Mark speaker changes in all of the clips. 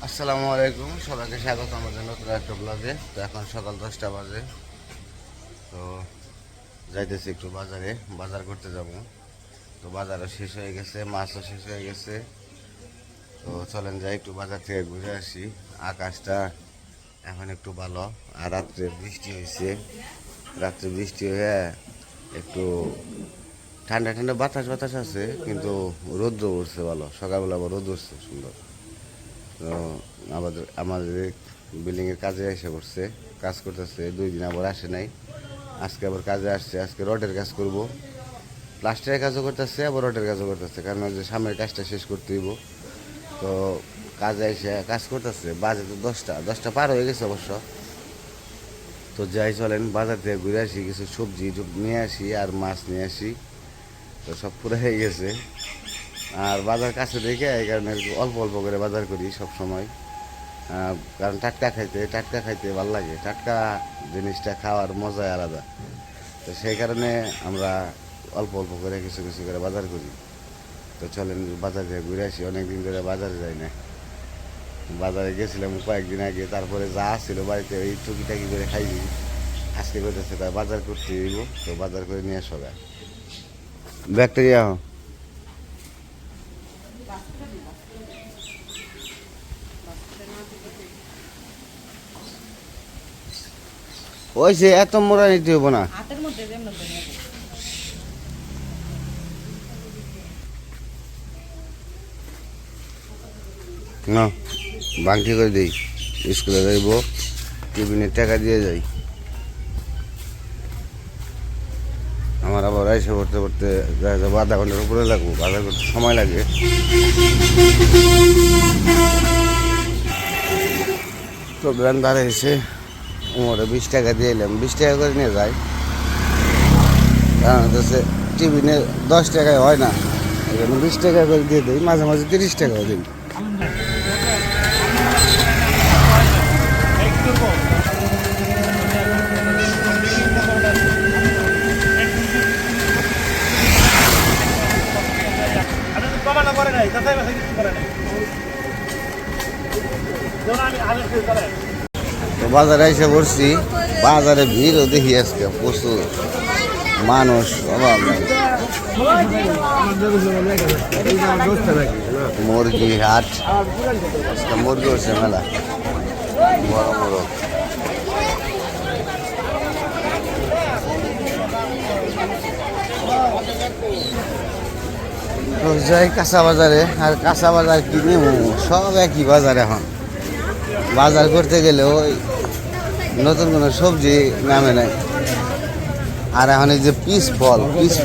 Speaker 1: আসসালামু আলাইকুম, সবাইকে স্বাগত আমাদের নতুন একটা ব্লগে। তো এখন সকাল 10টা বাজে। তো যাইতেছি একটু বাজারে, বাজার করতে যাব। তো বাজারও শেষ হয়ে গেছে, মাছও শেষ হয়ে গেছে। তো চলেন যাই, একটু বাজার থেকে ঘুরে আসি। আকাশটা এখন একটু ভালো, আর রাত্রে বৃষ্টি হয়েছে। রাত্রে বৃষ্টি হয়ে একটু ঠান্ডা ঠান্ডা বাতাস বাতাস আছে, কিন্তু রৌদ্র উঠছে ভালো। সকালবেলা আবার রোদ উঠছে সুন্দর। তো আমাদের বিল্ডিংয়ের কাজে এসে পড়ছে, কাজ করতেছে। 2 দিন আবার আসে নাই, আজকে আবার কাজে আসছে। আজকে রডের কাজ করব, প্লাস্টারের কাজও করতেছে, আবার রডের কাজও করতেছে, কারণ ওই যে সামনের কাজটা শেষ করতে হইব। তো কাজে এসে কাজ করতেছে। বাজে তো 10টা পার হয়ে গেছে অবশ্য। তো যাই, চলেন বাজার থেকে ঘুরে আসি, কিছু সবজি নিয়ে আসি আর মাছ নিয়ে আসি। তো সব পুরো হয়ে গেছে। আর বাজার কাছে দেখে এই কারণে একটু অল্প অল্প করে বাজার করি সব সময়। কারণ টাটকা খাইতে ভালো লাগে। টাটকা জিনিসটা খাওয়ার মজাই আলাদা। তো সেই কারণে আমরা অল্প অল্প করে কিছু কিছু করে বাজার করি। তো চলেন বাজার থেকে ঘুরে আসি, অনেকদিন ধরে বাজারে যাই না। বাজারে গেছিলাম কয়েকদিন আগে, তারপরে যা ছিল বাড়িতে ওই টুকিটাকি করে খাইবি। আজকে করতেছে তাই বাজার করতে দিব। তো বাজার করে নিয়ে আসো গা ব্যাকটেরিয়া। ওই যে এত মোড়া নিতে হবো না। না, বাংটি করে দিই, স্কুলে যাইব, টিফিনের টাকা দিয়ে যাই। আমার আবার এসে পড়তে পড়তে দেখা যাবো আধা ঘন্টার উপরে লাগবো, বাজার করতে সময় লাগে। তো দোকানদার এসে ওমরে 20 টাকা দিয়ে এলাম, 20 টাকা করে নিয়ে যায়। কারণ হচ্ছে টিফিনে 10 টাকায় হয় না, এখানে 20 টাকা করে দিয়ে দিই, মাঝে মাঝে 30 টাকাও দিই। তো বাজারে এসে পড়ছি, বাজারে ভিড়ও দেখি আজকে প্রচুর মানুষ, অভাব নাই। মুরগি হাট, আজকে মুরগি হচ্ছে মেলা, বড় বড়। তো যাই কাঁচা বাজারে, আর কাঁচা বাজার কিনে সব একই বাজার। এখন বাজার করতে গেলে ওই নতুন কোনো সবজি নামে নাই। আর এখন এই যে পিস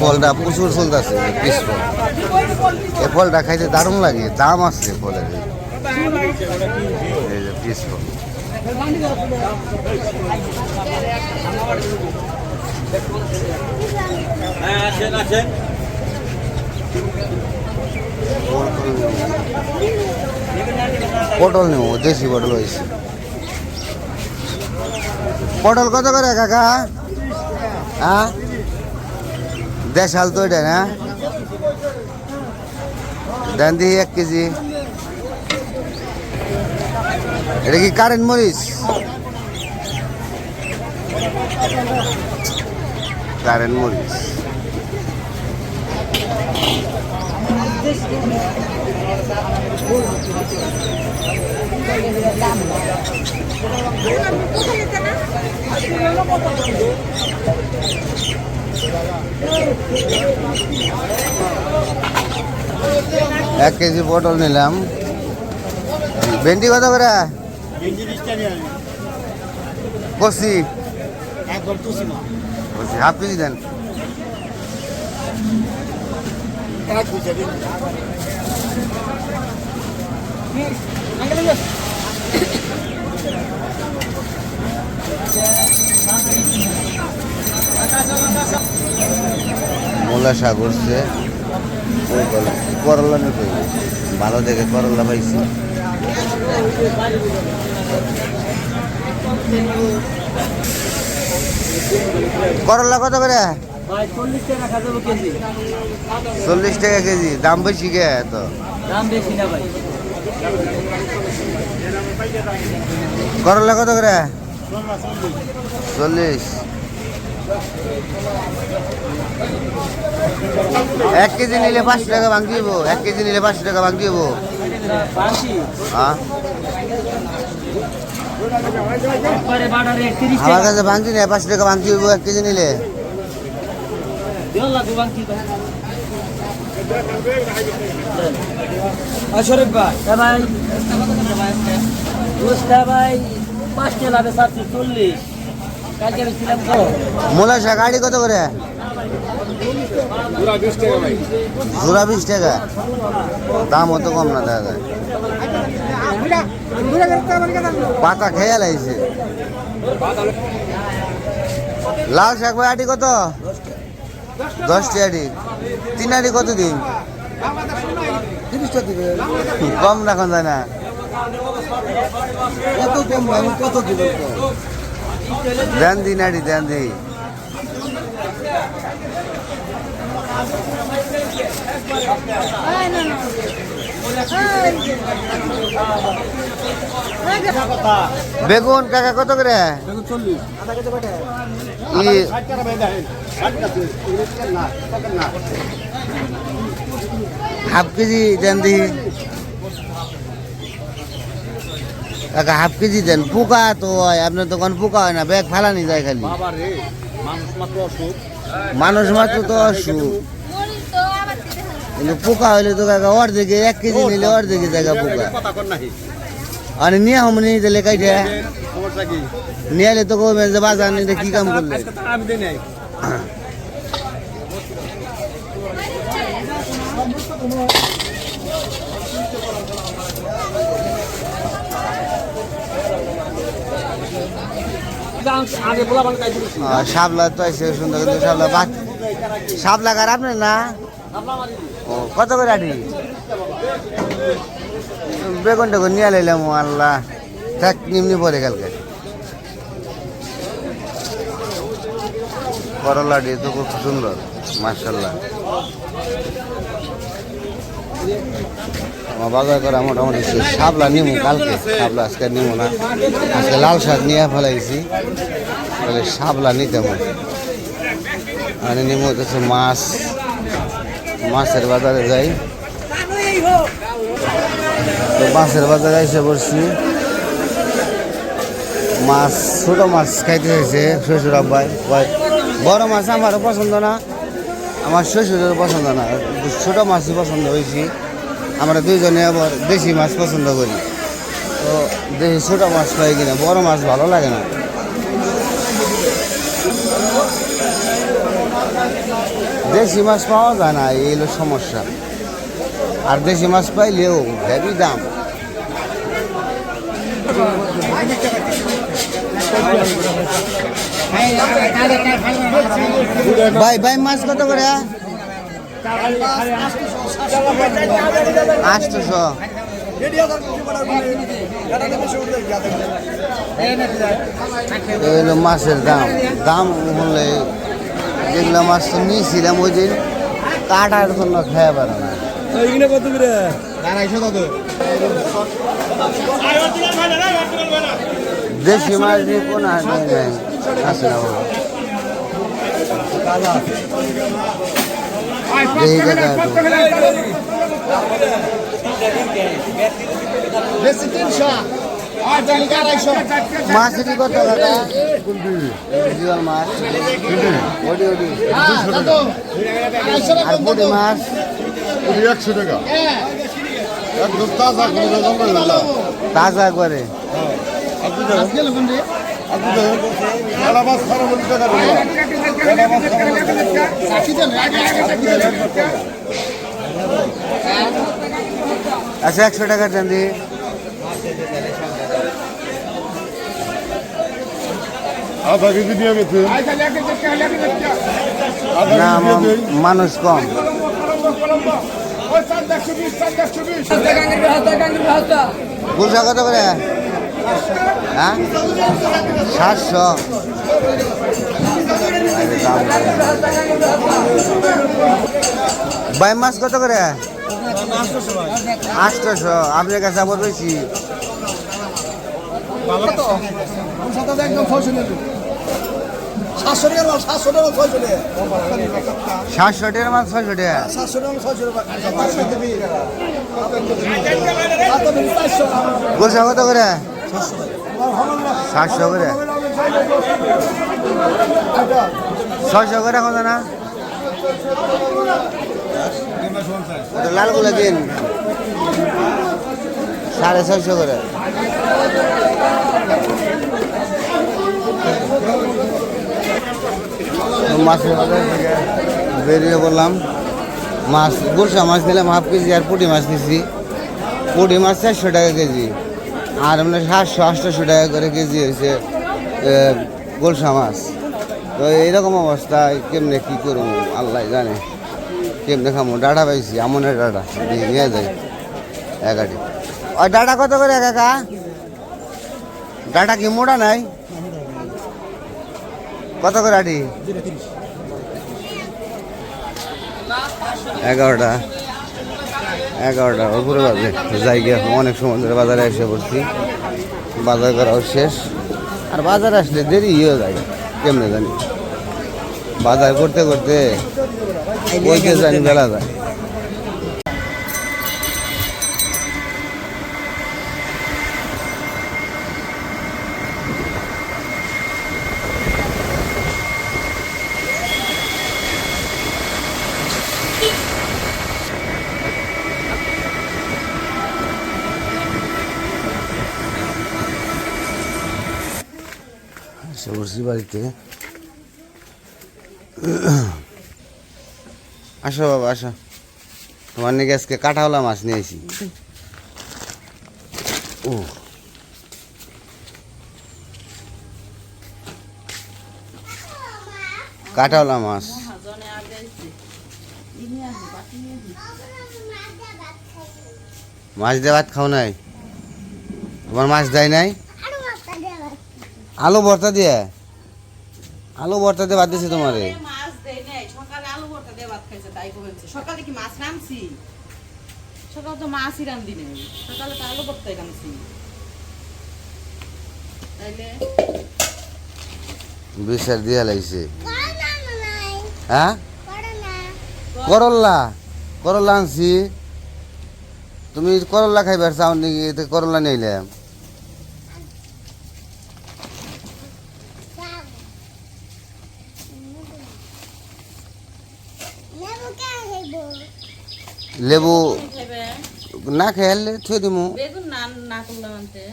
Speaker 1: ফলটা প্রচুর চলতেছে। পিস ফল, এই ফলটা খাইতে দারুণ লাগে, দাম আছে ফলের। এই যে পিস ফল, পটল নেব, দেশি পটল হয়েছে। পটল কত করে কাকা? হ্যাঁ, দেশাল তো এটা না, দেন দিই 1 কেজি। এটা কি কারেন্ট মরিচ? কারেন্ট মরিচ। এক কেজি পটল নিলাম। ভেন্ডি কত করে? কষি হাফ কেজি দেন। মূলা শাক উঠছে, করলা নিতে ভালো দেখে করলা পাইছি। করলা কত করে? 40 টাকা কেজি। দাম বেশি কে? তো
Speaker 2: দাম বেশি না ভাই।
Speaker 1: করলা কত করে? 40। 1 কেজি নিলে 5 টাকা ভাঙতি হবো। 1 কেজি নিলে 5 টাকা ভাঙতি হবো। হ্যাঁ আমার কাছে ভাঙতি নেই, 5 টাকা ভাঙতি হবো 1 কেজি নিলে। মূলা শাক গাড়ি কত করে? জোড়া 20 টাকা। দাম অত কম না দাদা, পাতা খেয়ে লাগছে। লাল শাক ভাই আটি কত? 10 টাকা। 3 আটি কত দিন? কম রাখুন যায় না, কত কম কত দিব? দেন দিন আটি দেন দি। বেগুন কাকা কত করে? 40। হাফ কেজি দেন দি কাকা, হাফ কেজি দেন। পোকা তো হয় আপনার দোকান, পোকা হয় না, ব্যাগ ফালানি যায় খালি। মানুষ মাত্র তো অসুখ, কিন্তু পোকা হইলে তো কাকা অর্ধেকে 1 কেজি নিলে অর্ধেকে জায়গা পোকা। আর নিয়ে হমনি দিলে কাইটা নিয়ে এলে তো কমে যে বাজার নিতে কি কাম করলে? শাপলা তো আছে সুন্দর, কিন্তু শাপলা কার আপনার না? কত করে আটি? বেগুন টেগুন নিয়ে লাইলাম। আল্লাহ থাক, নিমনি পরে কালকে। করলাটি তো খুব সুন্দর মাশাআল্লাহ। আমার বাজার করা মোটামুটি শাপলা নিমু কালকে, শাপলা আজকে নিমু না, আজকে লাল শাক নিয়ে ফেলাইছি, তাহলে শাপলা নিতে আর নিমু হচ্ছে মাছ। মাছের বাজারে যাই, তো মাছের বাজারে এসে পড়ছি। মাছ, ছোট মাছ খাইতে হয়েছে শ্বশুর আব্বাই। বড় মাছ আমারও পছন্দ না, আমার শ্বশুরের পছন্দ না, ছোট মাছই পছন্দ হয়েছি। আমরা দুইজনে আবার দেশি মাছ পছন্দ করি, তো দেশি ছোট মাছ খাই কিনা, বড় মাছ ভালো লাগে না। দেশি মাছ পাওয়া যায় না, এই হলো সমস্যা। আর দেশি মাছ পাইলেও হেভি দাম। ভাই ভাই মাছ কত করে? 800। এগুলো মাছের দাম। দাম হলে যেগুলো মাছ তো নিয়েছিলাম ওই দিন, কাটার জন্য খেয়ে পারে না। কত করে? 250। দেশি মাছ দিয়ে কোন আছে না মাছ কত টাকা? মাছ আর পুঁটি মাছ
Speaker 2: 100 টাকা। একদম তাজা,
Speaker 1: তাজা করে। আচ্ছা 100 টাকা দেন দি। না মানুষ কম। গুলশা কত করে? হ্যাঁ 700। বাই মাছ কত করে? 800 আপনার কাছে আবার বেশি।
Speaker 3: একদম 600 নেবে 700 টাকার মাল 700 টাকা 600 টাকা
Speaker 1: 700 টাকার মাল 600 টাকা।
Speaker 3: 700 টাকা 600 টাকা
Speaker 1: গোলসা কত করে? 700 করে। 600 করে কত না? লালগুলা দিন 650 করে। মাছের বাজার থেকে বেরিয়ে বললাম, মাছ গুলশা মাছ নিলাম হাফ কেজি, আর পুঁটি মাছ নিছি। পুঁটি মাছ 400 টাকা কেজি, আর মানে 700-800 টাকা করে কেজি হয়েছে গুলশা মাছ। তো এইরকম অবস্থায় কেমনে কী করবো আল্লাহ জানে, কেমনে খামো। ডাটা পাইছি, আমনের ডাটা নিয়ে যাই একাটি। ওই ডাটা কত করে কাকা? ডাটা কি মোটা নাই? কত করে আটি? 11টা উপরে বাজে। যাই গিয়ে অনেক সময় ধরে বাজারে এসে পড়ছি, বাজার করাও শেষ। আর বাজারে আসলে দেরি হয়ে যায় কেমনে জানি, বাজার করতে করতে ওইকে জানি বেলা যায়। সবজি বাড়িতে আসো বাবা আসো, তোমার নাকি আজকে কাঁঠাওলা মাছ নিয়েছি। ও কাঁঠাওলা মাছ। মাছ দিয়ে ভাত খাও নাই? তোমার মাছ দেয় নাই? আলু ভর্তা দিয়ে, আলু ভর্তা দিয়ে ভাত দিয়েছে তোমারে?
Speaker 4: মাছ দেয় নাই, সকালে আলু ভর্তা দিয়ে ভাত খাইছে, তাই বলছে। সকালে কি মাছ রাঁধছি? সকালে তো মাছই রান্ধি নাই, সকালে তো আলু ভর্তাই রাঁধছি। তাইলে
Speaker 1: বিচার দিয়া লাগছে। হ্যাঁ করল্লা, করল্লা আনছি। তুমি করল্লা খাইবার চাও নাকি? করল্লা নিলাম। লেবু
Speaker 4: খাইবে
Speaker 1: না খেয়ালে থুয়ে দিমু।
Speaker 4: বেগুন না না করলাম আনতে,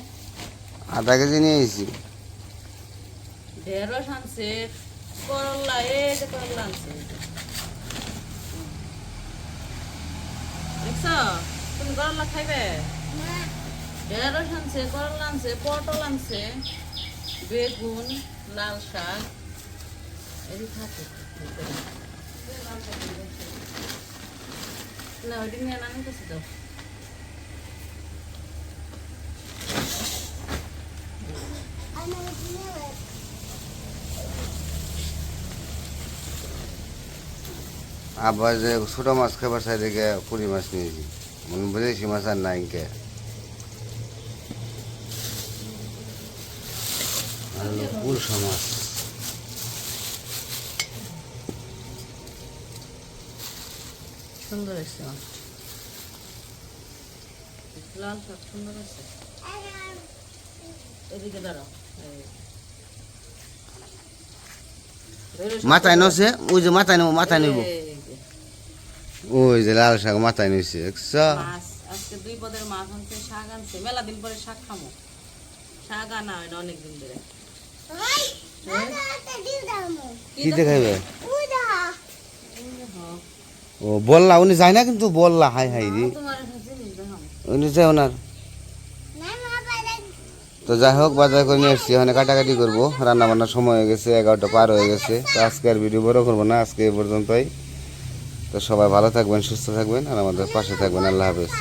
Speaker 1: আধা কেজি নিয়ে এসেছি।
Speaker 4: ঢেঁড়স আনছে, করল্লা, এই যে করল্লা আনছে। দেখছো তুমি করল্লা খাইবে? ঢেঁড়স আনছে, করল্লা আনছে, পটল আনছে, বেগুন, লাল শাক, এদিকে থাকে না, ওইদিন নিয়ে নামি কাছে দাও।
Speaker 1: আবার যে ছোটো মাছ খাবার চাই দেখে পুরি মাছ নিয়েছি, মনে বুঝেছি মাছ আর নাই কে। পুরুষ মাছ
Speaker 4: সুন্দর হয়েছে মাছটা, লাল শাক সুন্দর হয়েছে। এদিকে দাঁড়াও,
Speaker 1: মাথায় নছে, ওই যে মাথায় নেবো, মাথায় নেবো,
Speaker 4: এই যে
Speaker 1: ওই যে লাল শাক মাথায় নিচ্ছে।
Speaker 4: মাছ আজকে 2 পদের মাছ আনছে, শাক আনছে। মেলা দিন পরে শাক খামো, শাক আনা হয় না অনেকদিন ধরে।
Speaker 1: কি দেখাইবে? ও বললা, উনি যায় না কিন্তু বললা। হাই হাই রে,
Speaker 4: তোমার একটা জিনিস দেখাম।
Speaker 1: উনি যায় ওনার। তো যাই হোক, বাজার করে নিয়ে এসছি, ওখানে কাটাকাটি করবো, রান্না বান্নার সময় হয়ে গেছে, 11টা পার হয়ে গেছে। তো আজকে আর ভিডিও বড় করবো না, আজকে এই পর্যন্তই। তো সবাই ভালো থাকবেন, সুস্থ থাকবেন, আর আমাদের পাশে থাকবেন। আল্লাহ হাফেজ।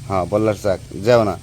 Speaker 1: হ্যাঁ বললার চাক যাও না।